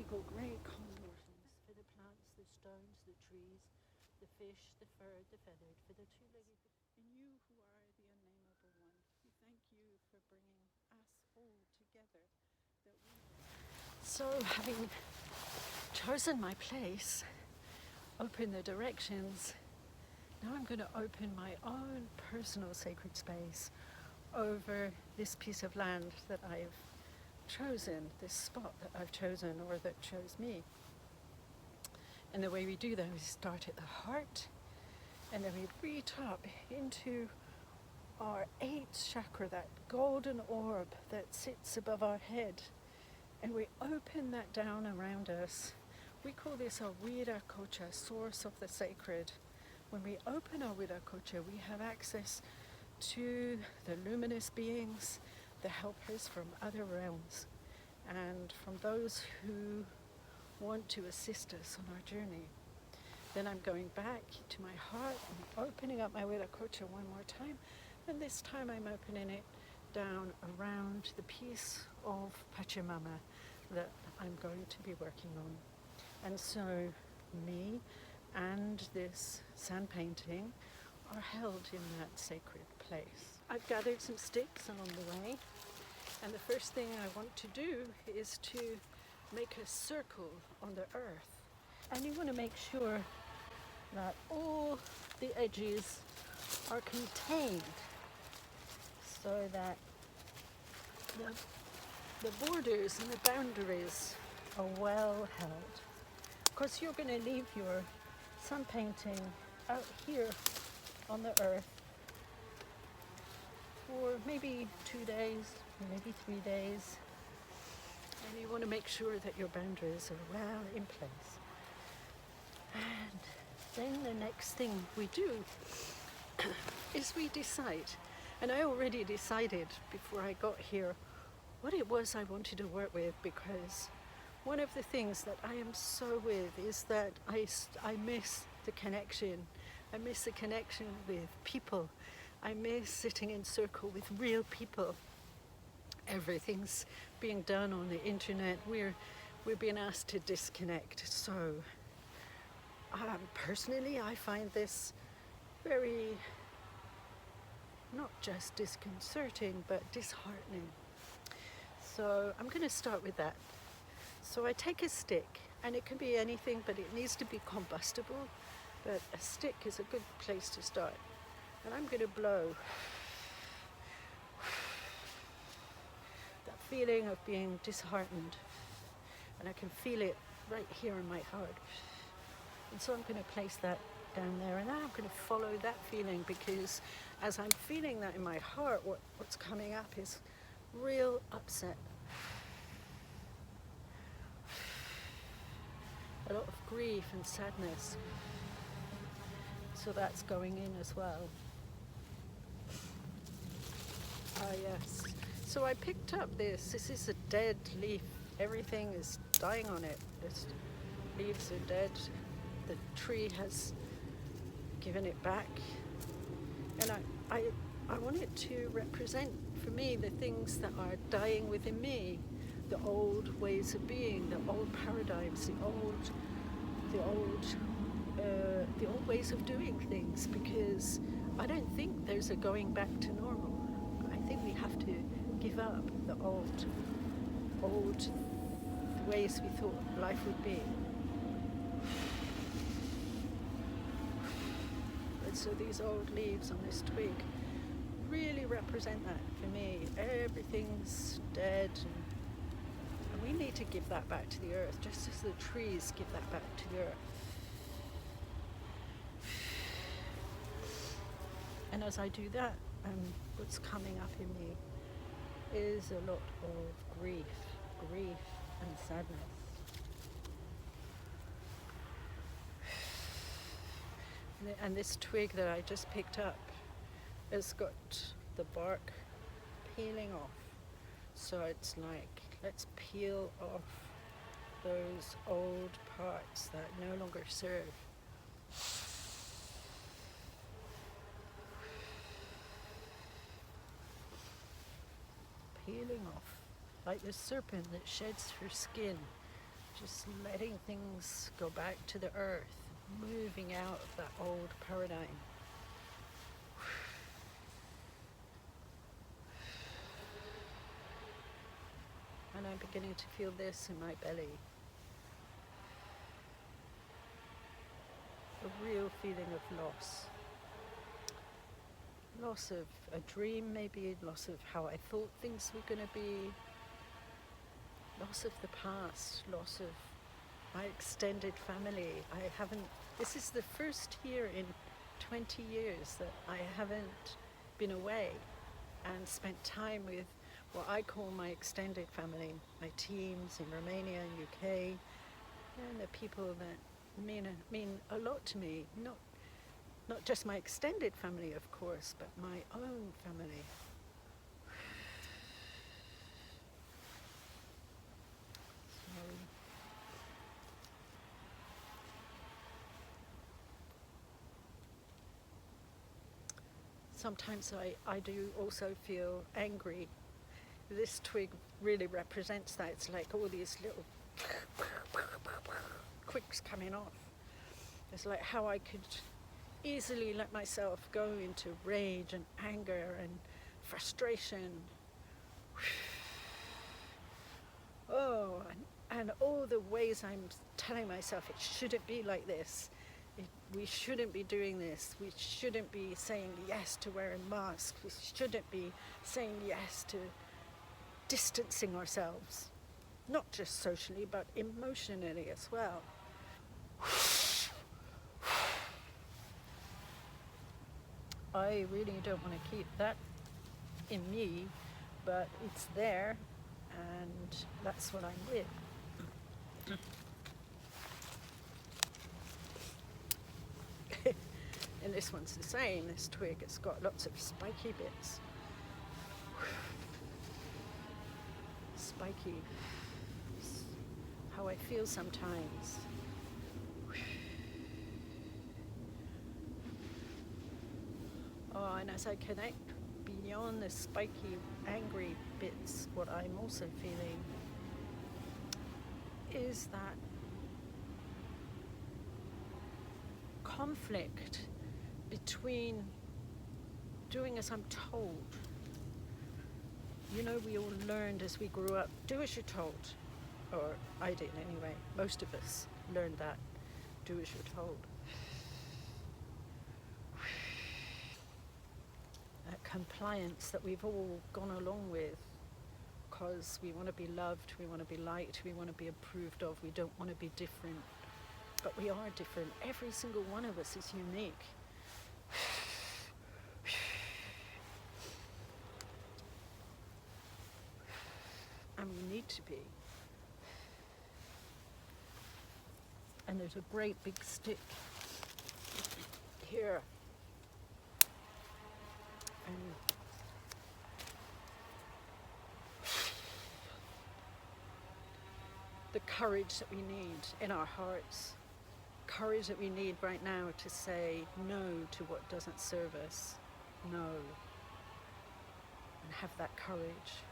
got great contours for the plants, the stones, the trees, the fish, the fur, the feathered, for the two-legged. In you who are the unnamable one, we thank you for bringing us all together, that we So, having chosen my place, open the directions, now I'm going to open my own personal sacred space over this piece of land that I've chosen, this spot that I've chosen or that chose me. And the way we do that is start at the heart, and then we reach up into our eighth chakra, that golden orb that sits above our head, and we open that down around us. We call this our Viracocha, source of the sacred. When we open our Viracocha, we have access to the luminous beings, the helpers from other realms, and from those who want to assist us on our journey. Then I'm going back to my heart and opening up my Viracocha one more time, and this time I'm opening it down around the piece of Pachamama that I'm going to be working on. And so me and this sand painting are held in that sacred place. I've gathered some sticks along the way, and the first thing I want to do is to make a circle on the earth. And you want to make sure that all the edges are contained so that the borders and the boundaries are well held. Of course, you're going to leave your sun painting out here on the earth for maybe 2 days, maybe 3 days. And you want to make sure that your boundaries are well in place. And then the next thing we do is we decide, and I already decided before I got here what it was I wanted to work with, because one of the things that I am so with is that I miss the connection. I miss the connection with people. I miss sitting in circle with real people. Everything's being done on the internet. We're being asked to disconnect. So personally, I find this very, not just disconcerting, but disheartening. So I'm going to start with that. So I take a stick, and it can be anything, but it needs to be combustible. But a stick is a good place to start. And I'm going to blow. That feeling of being disheartened. And I can feel it right here in my heart. And so I'm going to place that down there, and now I'm going to follow that feeling, because as I'm feeling that in my heart, what's coming up is real upset. A lot of grief and sadness. So that's going in as well. Ah, yes. So I picked up this. This is a dead leaf. Everything is dying on it. The leaves are dead. The tree has given it back. And I want it to represent for me the things that are dying within me, the old ways of being, the old paradigms, the old ways of doing things, because I don't think there's a going back to normal. I think we have to give up the old ways we thought life would be. And so these old leaves on this twig really represent that for me. Everything's dead, and we need to give that back to the earth, just as the trees give that back to the earth. And as I do that, what's coming up in me is a lot of grief and sadness. And this twig that I just picked up has got the bark peeling off. So it's like, let's peel off those old parts that no longer serve. Peeling off, like the serpent that sheds her skin. just letting things go back to the earth, moving out of that old paradigm. And I'm beginning to feel this in my belly. A real feeling of loss. Loss of a dream, maybe, loss of how I thought things were going to be, loss of the past, loss of my extended family. This is the first year in 20 years that I haven't been away and spent time with what I call my extended family, my teams in Romania and UK, and the people that mean a lot to me. Not just my extended family, of course, but my own family. Sometimes I do also feel angry. This twig really represents that. It's like all these little quicks coming off. It's like how I could easily let myself go into rage and anger and frustration. Oh, and all the ways I'm telling myself it shouldn't be like this. We shouldn't be doing this. We shouldn't be saying yes to wearing masks. We shouldn't be saying yes to distancing ourselves. Not just socially, but emotionally as well. I really don't want to keep that in me, but it's there, and that's what I'm with. And this one's the same, this twig, it's got lots of spiky bits. Spiky. How I feel sometimes. Oh, and as I connect beyond the spiky, angry bits, what I'm also feeling is that conflict between doing as I'm told. You know, we all learned as we grew up, do as you're told. Or I did anyway. Most of us learned that. Do as you're told. That compliance that we've all gone along with because we want to be loved, we want to be liked, we want to be approved of, we don't want to be different. But we are different. Every single one of us is unique. And we need to be. And there's a great big stick here. And the courage that we need in our hearts, courage that we need right now to say no to what doesn't serve us, no, and have that courage.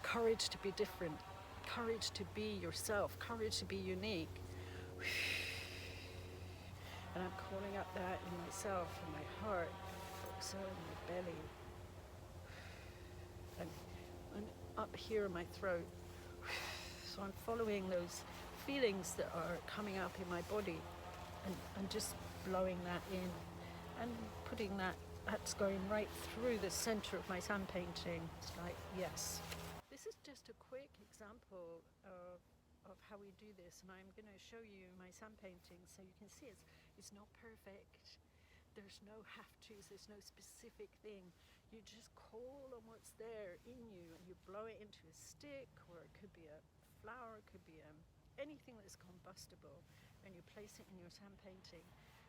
Courage to be different, courage to be yourself, courage to be unique. And I'm calling up that in myself, in my heart, also in my belly, and up here in my throat. So I'm following those feelings that are coming up in my body and just blowing that in and putting that's going right through the center of my sand painting. It's like, yes. This is just a quick example of how we do this, and I'm going to show you my sand painting so you can see it's not perfect. There's no have-tos, there's no specific thing. You just call on what's there in you and you blow it into a stick, or it could be a flower, it could be anything that's combustible, and you place it in your sand painting.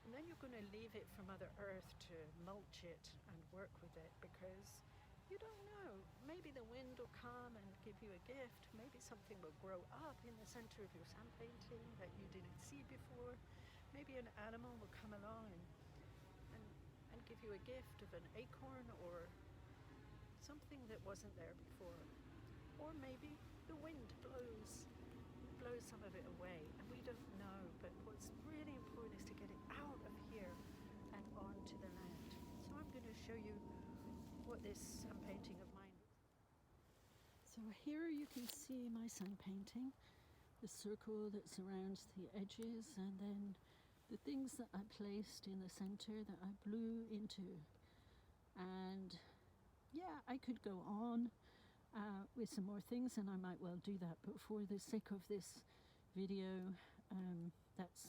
And then you're going to leave it for Mother Earth to mulch it and work with it, because you don't know. Maybe the wind will come and give you a gift. Maybe something will grow up in the center of your sand painting that you didn't see before. Maybe an animal will come along and give you a gift of an acorn or something that wasn't there before. or maybe the wind blows some of it away, and we don't know. But what's really important is to get it out of here and onto the land. So I'm going to show you what this sun painting of mine looks like. So here you can see my sun painting, the circle that surrounds the edges, and then the things that I placed in the center that I blew into. And yeah, I could go on with some more things, and I might well do that, but for the sake of this video, that's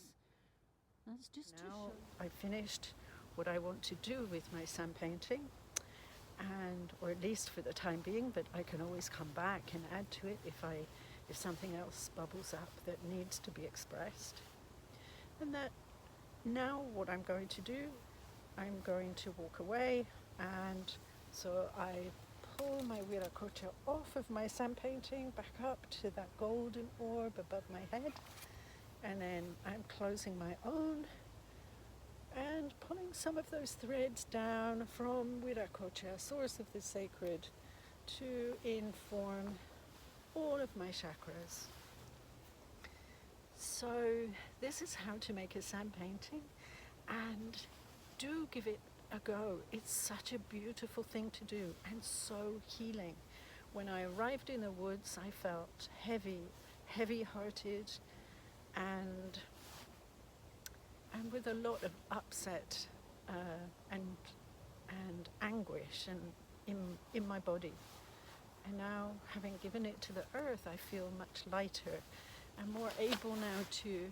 just now to show. I finished what I want to do with my sun painting, and or at least for the time being, but I can always come back and add to it if something else bubbles up that needs to be expressed. And that now what I'm going to do, I'm going to walk away, and so I pull my Viracocha off of my sun painting back up to that golden orb above my head, and then I'm closing my own and pulling some of those threads down from Viracocha, source of the sacred, to inform all of my chakras. So this is how to make a sun painting, and do give it a go. It's such a beautiful thing to do and so healing. When I arrived in the woods, I felt heavy-hearted, and with a lot of upset and anguish and in my body. And now, having given it to the earth, I feel much lighter and more able now to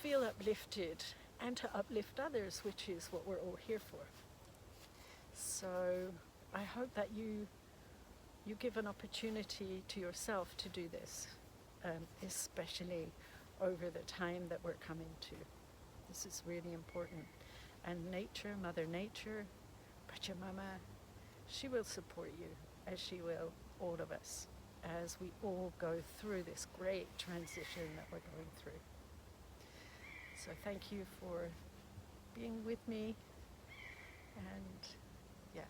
feel uplifted and to uplift others, which is what we're all here for. So I hope that you give an opportunity to yourself to do this, especially over the time that we're coming to. This is really important. And nature, Mother Nature, Pachamama, she will support you, as she will all of us, as we all go through this great transition that we're going through. So thank you for being with me, and yeah.